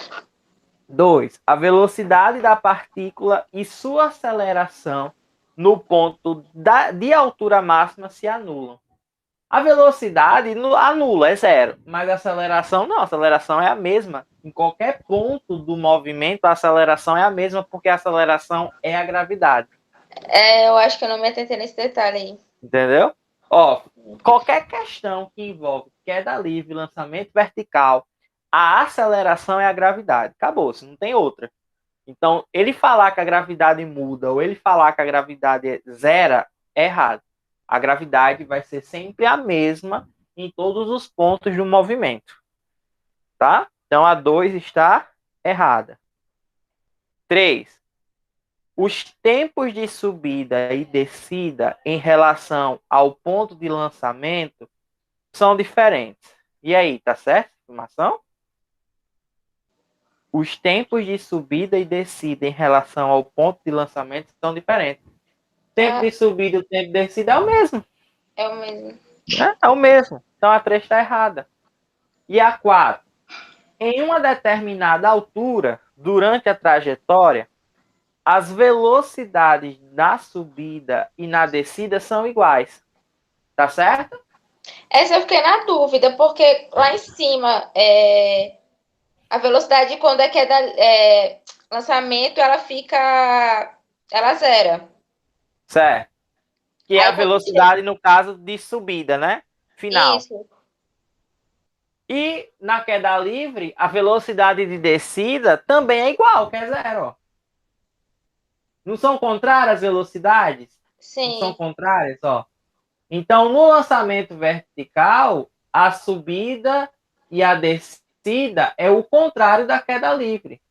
[SPEAKER 1] 2. A velocidade da partícula e sua aceleração no ponto de altura máxima se anulam. A velocidade anula, é zero. Mas a aceleração não, a aceleração é a mesma. Em qualquer ponto do movimento, a aceleração é a mesma, porque a aceleração é a gravidade.
[SPEAKER 2] Eu acho que eu não me atentei nesse detalhe aí.
[SPEAKER 1] Entendeu? Ó, qualquer questão que envolve queda livre, lançamento vertical, a aceleração é a gravidade. Acabou-se, não tem outra. Então, ele falar que a gravidade muda ou ele falar que a gravidade é zero, é errado. A gravidade vai ser sempre a mesma em todos os pontos do movimento. Tá? Então, a 2 está errada. 3. Os tempos de subida e descida em relação ao ponto de lançamento são diferentes. E aí, tá certo a informação? Os tempos de subida e descida em relação ao ponto de lançamento são diferentes. O tempo de subida e o tempo de descida é o mesmo.
[SPEAKER 2] É o mesmo.
[SPEAKER 1] É o mesmo. Então a 3 está errada. E a 4. Em uma determinada altura, durante a trajetória, as velocidades na subida e na descida são iguais. Tá certo?
[SPEAKER 2] Essa eu fiquei na dúvida, porque lá em cima, a velocidade quando é queda, lançamento, ela zera.
[SPEAKER 1] Certo. Que é
[SPEAKER 2] Aí
[SPEAKER 1] a velocidade, no caso, de subida, né? Final.
[SPEAKER 2] Isso.
[SPEAKER 1] E na queda livre, a velocidade de descida também é igual, que é zero. Ó. Não são contrárias as velocidades?
[SPEAKER 2] Sim.
[SPEAKER 1] Não são contrárias, ó. Então, no lançamento vertical, a subida e a descida é o contrário da queda livre.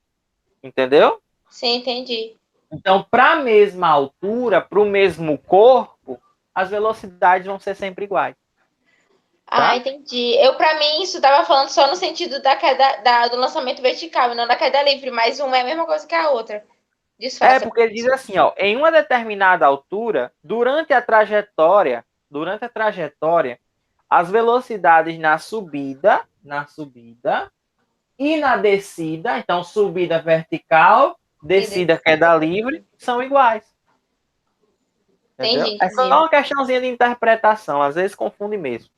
[SPEAKER 1] Entendeu?
[SPEAKER 2] Sim, entendi.
[SPEAKER 1] Então, para a mesma altura, para o mesmo corpo, as velocidades vão ser sempre iguais.
[SPEAKER 2] Tá? Entendi. Para mim, isso estava falando só no sentido da queda, do lançamento vertical, e não da queda livre, mas uma é a mesma coisa que a outra.
[SPEAKER 1] É, porque ele diz assim, ó, em uma determinada altura, durante a trajetória, as velocidades na subida e na descida, então subida vertical, descida queda livre, são iguais. Entendeu? É só uma questãozinha de interpretação, às vezes confunde mesmo.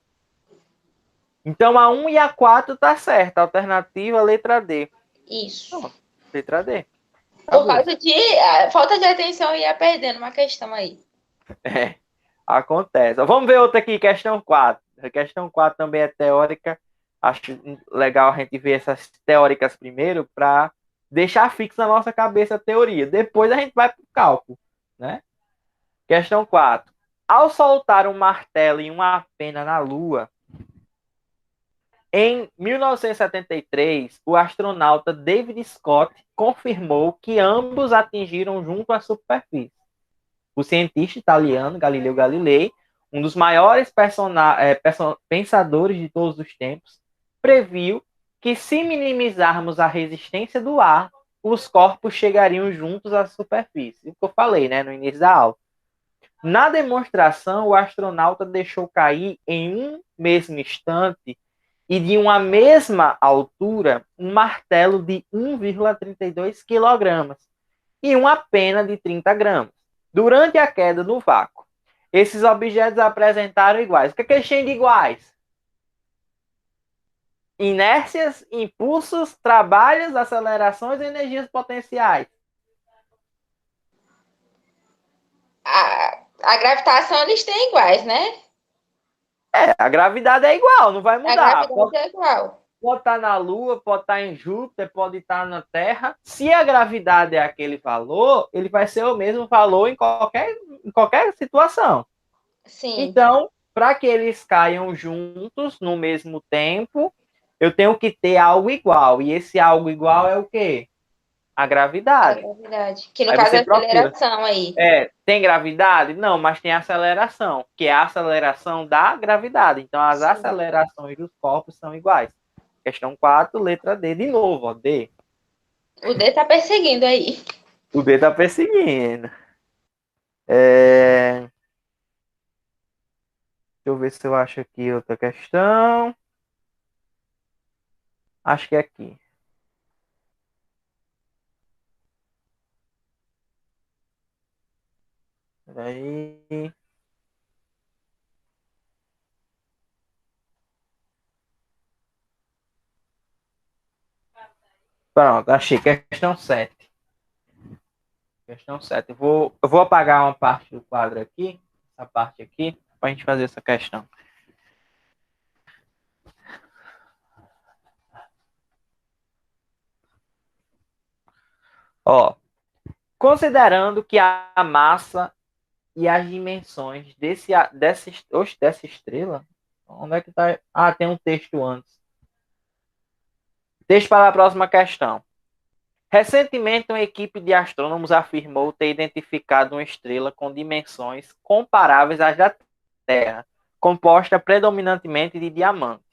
[SPEAKER 1] Então a 1 e a 4 tá certa, alternativa letra D.
[SPEAKER 2] Isso.
[SPEAKER 1] Pronto, letra D.
[SPEAKER 2] Por causa de falta de atenção, eu ia perdendo uma questão aí.
[SPEAKER 1] É, acontece. Vamos ver outra aqui, questão 4. A questão 4 também é teórica. Acho legal a gente ver essas teóricas primeiro para deixar fixo na nossa cabeça a teoria. Depois a gente vai para o cálculo, né? Questão 4. Ao soltar um martelo e uma pena na Lua, em 1973, o astronauta David Scott confirmou que ambos atingiram junto à superfície. O cientista italiano Galileu Galilei, um dos maiores pensadores de todos os tempos, previu que se minimizarmos a resistência do ar, os corpos chegariam juntos à superfície. O que eu falei, né, no início da aula. Na demonstração, o astronauta deixou cair em um mesmo instante e de uma mesma altura um martelo de 1,32 kg e uma pena de 30 gramas. Durante a queda no vácuo, esses objetos apresentaram iguais. O que eles têm de iguais? Inércias, impulsos, trabalhos, acelerações e energias potenciais.
[SPEAKER 2] A gravitação eles têm iguais, né?
[SPEAKER 1] A gravidade é igual, não vai mudar.
[SPEAKER 2] A gravidade é igual.
[SPEAKER 1] Pode estar na Lua, pode estar em Júpiter, pode estar na Terra. Se a gravidade é aquele valor, ele vai ser o mesmo valor em qualquer situação.
[SPEAKER 2] Sim.
[SPEAKER 1] Então, para que eles caiam juntos no mesmo tempo, eu tenho que ter algo igual. E esse algo igual é o quê? A gravidade.
[SPEAKER 2] A gravidade. Que no caso é a aceleração aí.
[SPEAKER 1] Tem gravidade? Não, mas tem aceleração, que é a aceleração da gravidade. Então, as acelerações dos corpos são iguais. Questão 4, letra D. De novo, ó, D.
[SPEAKER 2] O D tá perseguindo aí.
[SPEAKER 1] O D tá perseguindo. Deixa eu ver se eu acho aqui outra questão. Acho que é aqui. Peraí. Pronto, achei. Questão 7. Questão 7. Eu vou apagar uma parte do quadro aqui. Essa parte aqui. Pra gente fazer essa questão. Ó. Considerando que a massa e as dimensões dessa estrela. Onde é que tá? Ah, tem um texto antes. Texto para a próxima questão. Recentemente, uma equipe de astrônomos afirmou ter identificado uma estrela com dimensões comparáveis às da Terra, composta predominantemente de diamante.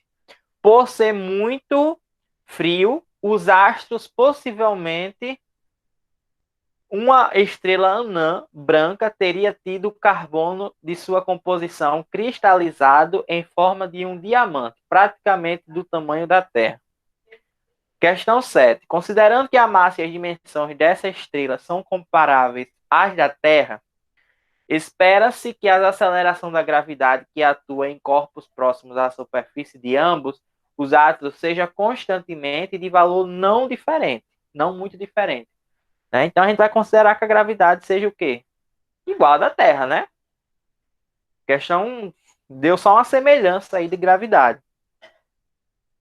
[SPEAKER 1] Por ser muito frio, os astros possivelmente uma estrela anã branca teria tido carbono de sua composição cristalizado em forma de um diamante, praticamente do tamanho da Terra. Questão 7. Considerando que a massa e as dimensões dessa estrela são comparáveis às da Terra, espera-se que a aceleração da gravidade que atua em corpos próximos à superfície de ambos os átomos seja constantemente de valor não diferente, não muito diferente. Né? Então a gente vai considerar que a gravidade seja o quê? Igual à da Terra, né? Questão deu só uma semelhança aí de gravidade.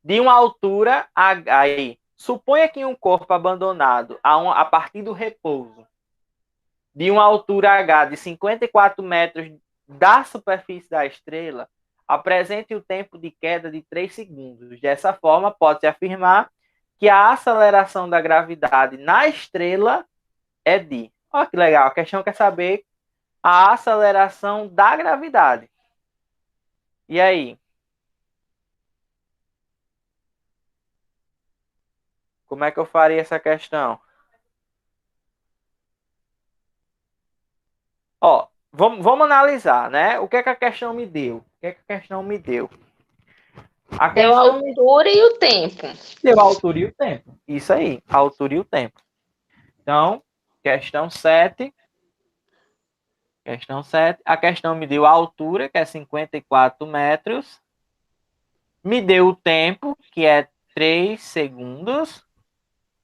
[SPEAKER 1] De uma altura aí, suponha que um corpo abandonado a partir do repouso de uma altura h de 54 metros da superfície da estrela apresente o tempo de queda de 3 segundos. Dessa forma, pode-se afirmar que a aceleração da gravidade na estrela é de... Olha que legal, a questão quer saber a aceleração da gravidade. E aí? Como é que eu faria essa questão? Ó, vamos analisar, né? O que é que a questão me deu? O que é que a questão me deu?
[SPEAKER 2] Deu a altura e o tempo.
[SPEAKER 1] Deu a altura e o tempo. Isso aí, a altura e o tempo. Então, questão 7. Questão 7. A questão me deu a altura, que é 54 metros. Me deu o tempo, que é 3 segundos.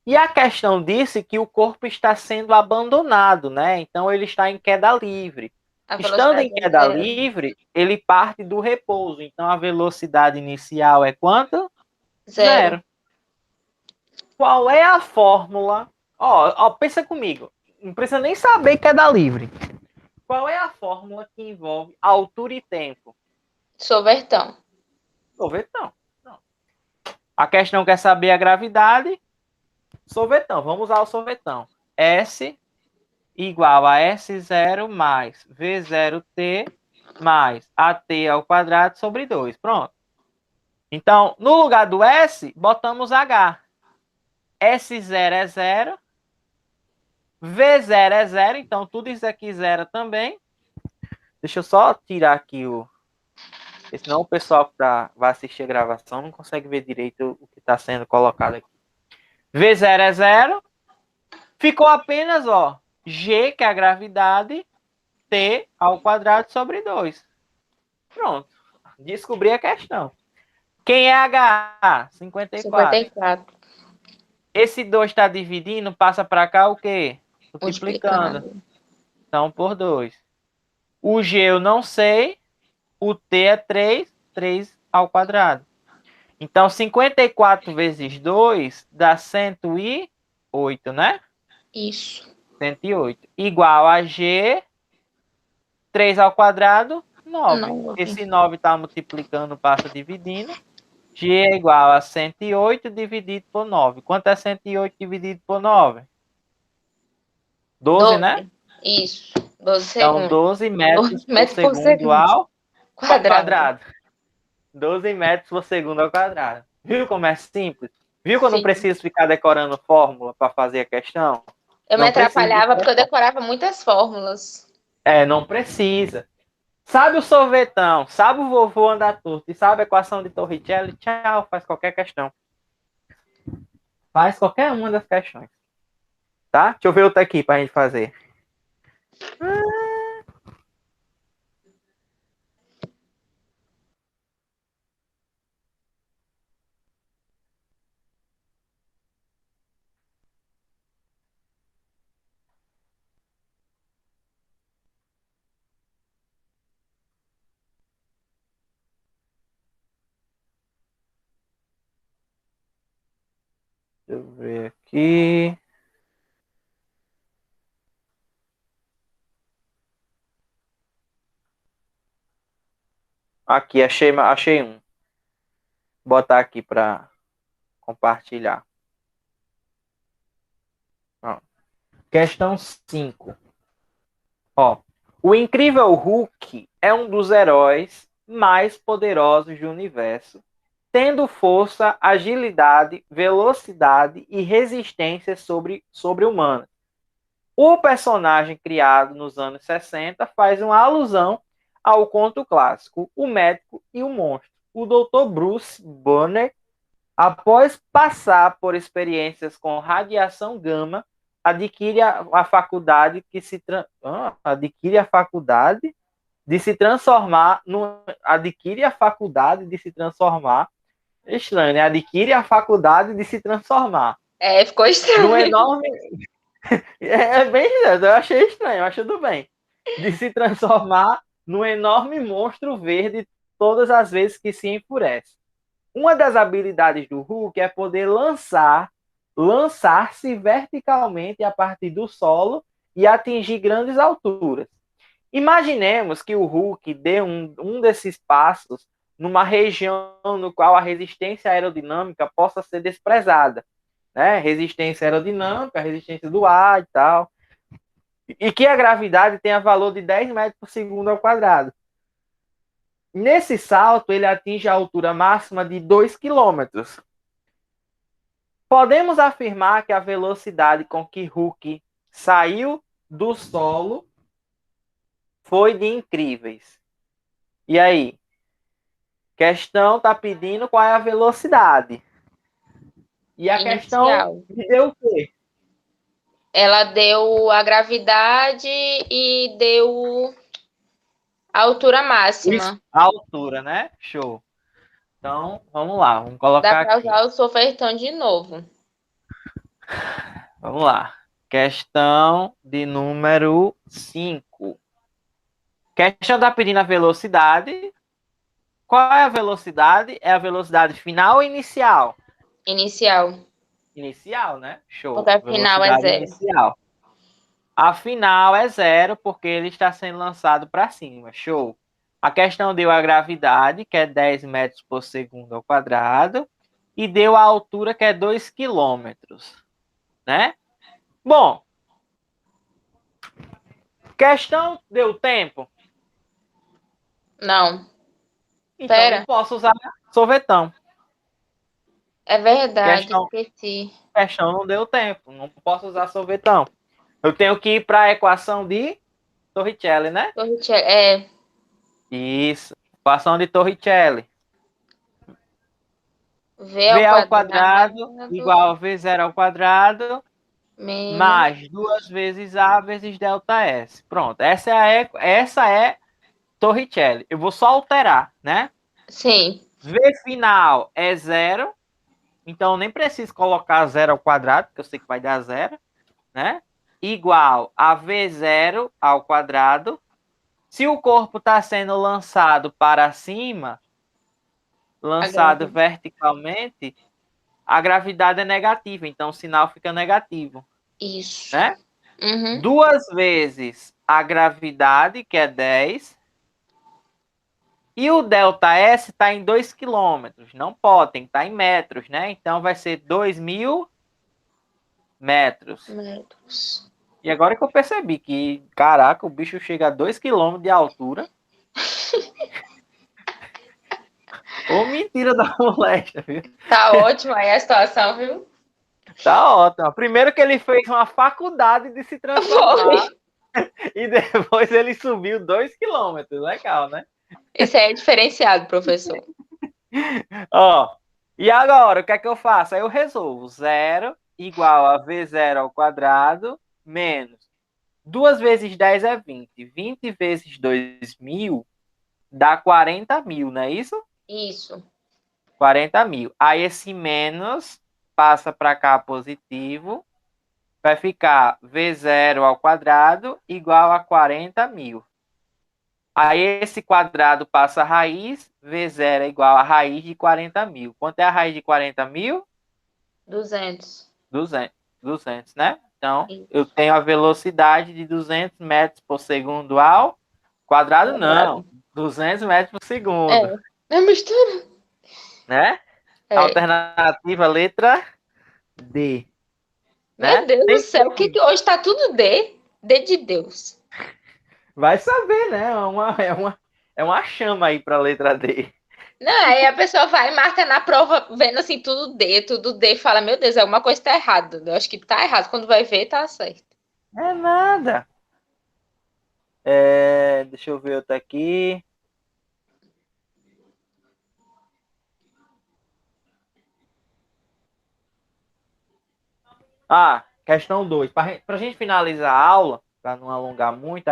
[SPEAKER 1] E a questão disse que o corpo está sendo abandonado, né? Então ele está em queda livre. Estando em queda livre, ele parte do repouso. Então a velocidade inicial é quanto? Zero. Qual é a fórmula? Ó, pensa comigo. Não precisa nem saber queda livre. Qual é a fórmula que envolve altura e tempo?
[SPEAKER 2] Sorvetão.
[SPEAKER 1] Sorvetão. Não. A questão quer saber a gravidade. Sorvetão. Vamos usar o sorvetão. S igual a S0 mais V0T mais AT ao quadrado sobre 2. Pronto. Então, no lugar do S, botamos H. S0 é 0. V0 é 0. Então, tudo isso aqui zero também. Deixa eu só tirar aqui o... Porque senão o pessoal que vai assistir a gravação não consegue ver direito o que está sendo colocado aqui. V0 é 0. Ficou apenas, ó, G, que é a gravidade, T ao quadrado sobre 2. Pronto. Descobri a questão. Quem é H? 54. Esse 2 está dividindo, passa para cá o quê? Multiplicando. Então, por 2. O G eu não sei. O T é 3. 3 ao quadrado. Então, 54 vezes 2 dá 108, né?
[SPEAKER 2] Isso.
[SPEAKER 1] 108. Igual a G, 3 ao quadrado, 9. Esse 9 está multiplicando, passa dividindo. G é igual a 108 dividido por 9. Quanto é 108 dividido por 9? 12, né?
[SPEAKER 2] Isso. 12
[SPEAKER 1] então,
[SPEAKER 2] segundos.
[SPEAKER 1] 12 metros por segundo ao quadrado. 12 metros por segundo ao quadrado. Viu como é simples? Viu que eu não
[SPEAKER 2] Sim.
[SPEAKER 1] preciso ficar decorando fórmula para fazer a questão?
[SPEAKER 2] Eu me
[SPEAKER 1] Não preciso.
[SPEAKER 2] atrapalhava porque eu decorava muitas fórmulas.
[SPEAKER 1] Não precisa. Sabe o sorvetão, sabe o vovô andar torto e sabe a equação de Torricelli? Tchau, faz qualquer questão. Faz qualquer uma das questões. Tá? Deixa eu ver outra aqui pra gente fazer. Deixa eu ver aqui. Aqui, achei um. Vou botar aqui para compartilhar. Ó. Questão 5. Ó, o incrível Hulk é um dos heróis mais poderosos do universo, tendo força, agilidade, velocidade e resistência sobre-humana. O personagem criado nos anos 60 faz uma alusão ao conto clássico O Médico e o Monstro. O Dr. Bruce Banner, após passar por experiências com radiação gama, adquire a faculdade de se transformar adquire a faculdade de se transformar. É estranho, né? Adquire a faculdade de se transformar.
[SPEAKER 2] Ficou estranho.
[SPEAKER 1] Num enorme. É bem estranho, eu achei estranho, mas tudo bem. De se transformar num enorme monstro verde todas as vezes que se enfurece. Uma das habilidades do Hulk é poder lançar-se verticalmente a partir do solo e atingir grandes alturas. Imaginemos que o Hulk dê um desses passos numa região no qual a resistência aerodinâmica possa ser desprezada, né? Resistência aerodinâmica, resistência do ar e tal, e que a gravidade tenha valor de 10 metros por segundo ao quadrado. Nesse salto, ele atinge a altura máxima de 2 quilômetros. Podemos afirmar que a velocidade com que Hulk saiu do solo foi de incríveis. E aí? Questão está pedindo qual é a velocidade. E a
[SPEAKER 2] Inicial.
[SPEAKER 1] questão deu o quê?
[SPEAKER 2] Ela deu a gravidade e deu a altura máxima.
[SPEAKER 1] A altura, né? Show. Então, vamos lá. Vamos
[SPEAKER 2] Dá
[SPEAKER 1] colocar
[SPEAKER 2] para
[SPEAKER 1] aqui.
[SPEAKER 2] usar o sorvetão de novo.
[SPEAKER 1] Vamos lá. Questão de número 5. Questão está pedindo a velocidade. Qual é a velocidade? É a velocidade final ou inicial?
[SPEAKER 2] Inicial.
[SPEAKER 1] Inicial, né? Show.
[SPEAKER 2] Porque a final é
[SPEAKER 1] Velocidade
[SPEAKER 2] 0.
[SPEAKER 1] inicial. A final é 0 porque ele está sendo lançado para cima. Show. A questão deu a gravidade, que é 10 metros por segundo ao quadrado, e deu a altura, que é 2 quilômetros. Né? Bom, questão deu tempo?
[SPEAKER 2] Não.
[SPEAKER 1] Então
[SPEAKER 2] Pera.
[SPEAKER 1] não posso usar sorvetão.
[SPEAKER 2] É verdade, esqueci.
[SPEAKER 1] Questão não deu tempo, não posso usar sorvetão. Eu tenho que ir para a equação de Torricelli, né?
[SPEAKER 2] É.
[SPEAKER 1] Isso. Equação de Torricelli.
[SPEAKER 2] V
[SPEAKER 1] ao quadrado igual a V0 ao quadrado mais 2 vezes A vezes delta S. Pronto. Essa é Torricelli. Eu vou só alterar, né?
[SPEAKER 2] Sim.
[SPEAKER 1] V final é 0. Então, nem preciso colocar 0 ao quadrado, porque eu sei que vai dar 0, né? Igual a V0 ao quadrado. Se o corpo está sendo lançado para cima, lançado verticalmente, a gravidade é negativa, então o sinal fica negativo.
[SPEAKER 2] Isso.
[SPEAKER 1] Né?
[SPEAKER 2] Uhum.
[SPEAKER 1] 2 vezes a gravidade, que é 10, e o delta S está em 2 quilômetros. Não pode, tem que estar em metros, né? Então vai ser 2.000 metros. E agora que eu percebi que, caraca, o bicho chega a 2 quilômetros de altura. Ô, mentira da moléstia, viu?
[SPEAKER 2] Tá ótima aí a situação, viu?
[SPEAKER 1] Tá ótimo. Primeiro que ele fez uma faculdade de se transformar
[SPEAKER 2] Foi.
[SPEAKER 1] e depois ele subiu 2 quilômetros. Legal, né?
[SPEAKER 2] Isso aí é diferenciado, professor.
[SPEAKER 1] Ó, e agora, o que é que eu faço? Aí eu resolvo. Zero igual a V0 ao quadrado menos 2 vezes 10 é 20. 20 vezes 2.000 dá 40.000, não é isso?
[SPEAKER 2] Isso.
[SPEAKER 1] 40.000. Aí esse menos passa para cá positivo. Vai ficar V0 ao quadrado igual a 40.000. Aí esse quadrado passa a raiz, V0 é igual a raiz de 40.000. Quanto é a raiz de 40.000?
[SPEAKER 2] 200.
[SPEAKER 1] 200, né? Então, eu tenho a velocidade de 200 metros por segundo ao quadrado, não. 200 metros por
[SPEAKER 2] É.
[SPEAKER 1] segundo,
[SPEAKER 2] É mistura?
[SPEAKER 1] né?
[SPEAKER 2] É.
[SPEAKER 1] Alternativa letra D,
[SPEAKER 2] Meu
[SPEAKER 1] né?
[SPEAKER 2] Deus do
[SPEAKER 1] Tem
[SPEAKER 2] céu, o que que hoje tá tudo D? D de Deus.
[SPEAKER 1] Vai saber, né? É uma chama aí para a letra D.
[SPEAKER 2] Não, aí a pessoa vai e marca na prova, vendo assim, tudo D, e fala, meu Deus, alguma coisa tá errada. Eu acho que tá errado. Quando vai ver, tá certo.
[SPEAKER 1] É nada. Deixa eu ver outra aqui. Questão 2. Para a gente finalizar a aula, para não alongar muito,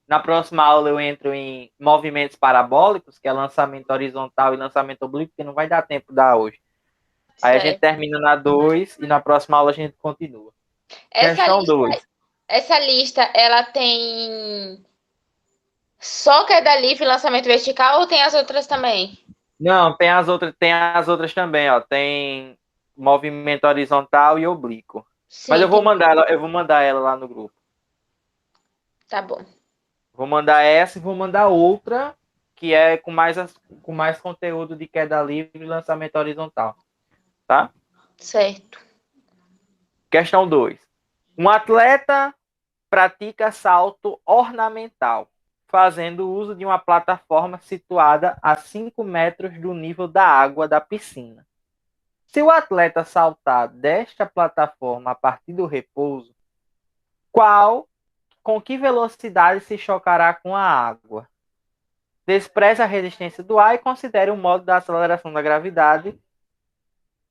[SPEAKER 1] na próxima aula eu entro em movimentos parabólicos, que é lançamento horizontal e lançamento oblíquo, que não vai dar tempo de dar hoje. Aí a gente
[SPEAKER 2] Certo.
[SPEAKER 1] termina na 2 e na próxima aula a gente continua.
[SPEAKER 2] Essa
[SPEAKER 1] Questão
[SPEAKER 2] lista,
[SPEAKER 1] 2.
[SPEAKER 2] essa lista, ela tem só queda livre e lançamento vertical ou tem as outras também?
[SPEAKER 1] Não, tem as outras também, ó. Tem movimento horizontal e oblíquo. Mas
[SPEAKER 2] Sim, entendi.
[SPEAKER 1] eu vou mandar ela lá no grupo.
[SPEAKER 2] Tá bom.
[SPEAKER 1] Vou mandar essa e vou mandar outra que é com mais conteúdo de queda livre e lançamento horizontal, tá?
[SPEAKER 2] Certo.
[SPEAKER 1] Questão 2. Um atleta pratica salto ornamental, fazendo uso de uma plataforma situada a 5 metros do nível da água da piscina. Se o atleta saltar desta plataforma a partir do repouso, com que velocidade se chocará com a água? Despreze a resistência do ar e considere o modo da aceleração da gravidade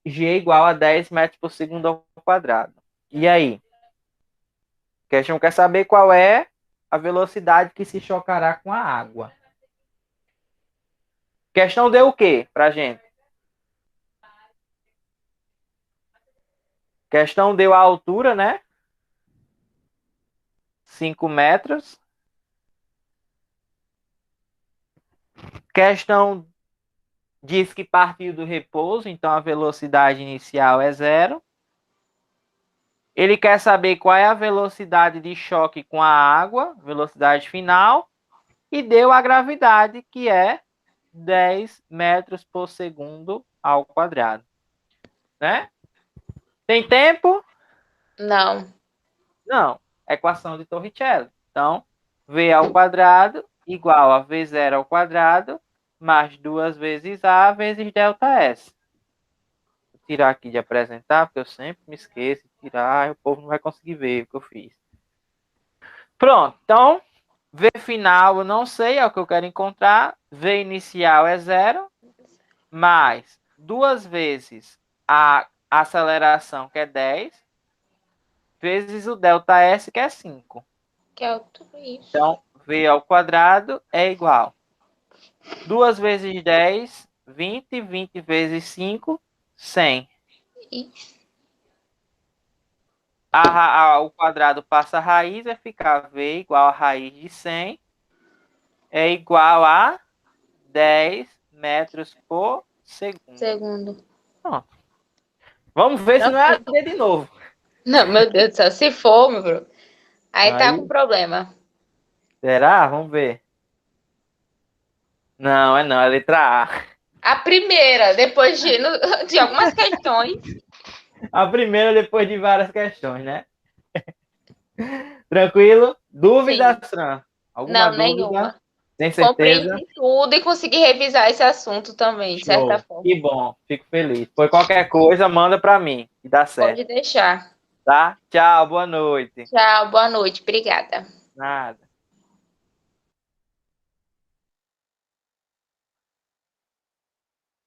[SPEAKER 1] G igual a 10 metros por segundo ao quadrado. E aí? A questão quer saber qual é a velocidade que se chocará com a água. Questão deu o quê pra gente? Questão deu a altura, né? 5 metros. Questão diz que partiu do repouso, então a velocidade inicial é zero. Ele quer saber qual é a velocidade de choque com a água, velocidade final, e deu a gravidade, que é 10 metros por segundo ao quadrado. Né? Tem tempo?
[SPEAKER 2] Não.
[SPEAKER 1] Não. Equação de Torricelli. Então, V ao quadrado igual a V0 ao quadrado mais 2 vezes A vezes ΔS. Vou tirar aqui de apresentar, porque eu sempre me esqueço de tirar, e o povo não vai conseguir ver o que eu fiz. Pronto, então, V final eu não sei, é o que eu quero encontrar. V inicial é 0, mais 2 vezes a aceleração, que é 10, vezes o ΔS, que é 5.
[SPEAKER 2] Que é tudo isso.
[SPEAKER 1] Então, V ao quadrado é igual. 2 vezes 10, 20. 20 vezes 5, 100.
[SPEAKER 2] Isso.
[SPEAKER 1] O quadrado passa a raiz, vai ficar V igual a raiz de 100. É igual a 10 metros por segundo.
[SPEAKER 2] Segundo.
[SPEAKER 1] Pronto. Vamos ver se não é D de novo.
[SPEAKER 2] Não, meu Deus do céu. Se for, meu bro, aí tá com problema.
[SPEAKER 1] Será? Vamos ver. Não, é não, é letra A.
[SPEAKER 2] A primeira, depois de algumas questões.
[SPEAKER 1] A primeira depois de várias questões, né? Tranquilo? Dúvidas,
[SPEAKER 2] Sim.
[SPEAKER 1] Fran? Alguma
[SPEAKER 2] Não,
[SPEAKER 1] dúvida?
[SPEAKER 2] nenhuma.
[SPEAKER 1] Sem certeza.
[SPEAKER 2] Compreendi tudo e consegui revisar esse assunto também, de certa
[SPEAKER 1] Show.
[SPEAKER 2] forma.
[SPEAKER 1] Que bom, fico feliz. Foi qualquer coisa, manda para mim, que dá certo.
[SPEAKER 2] Pode deixar.
[SPEAKER 1] Tá? Tchau, boa noite.
[SPEAKER 2] Tchau, boa noite. Obrigada.
[SPEAKER 1] Nada.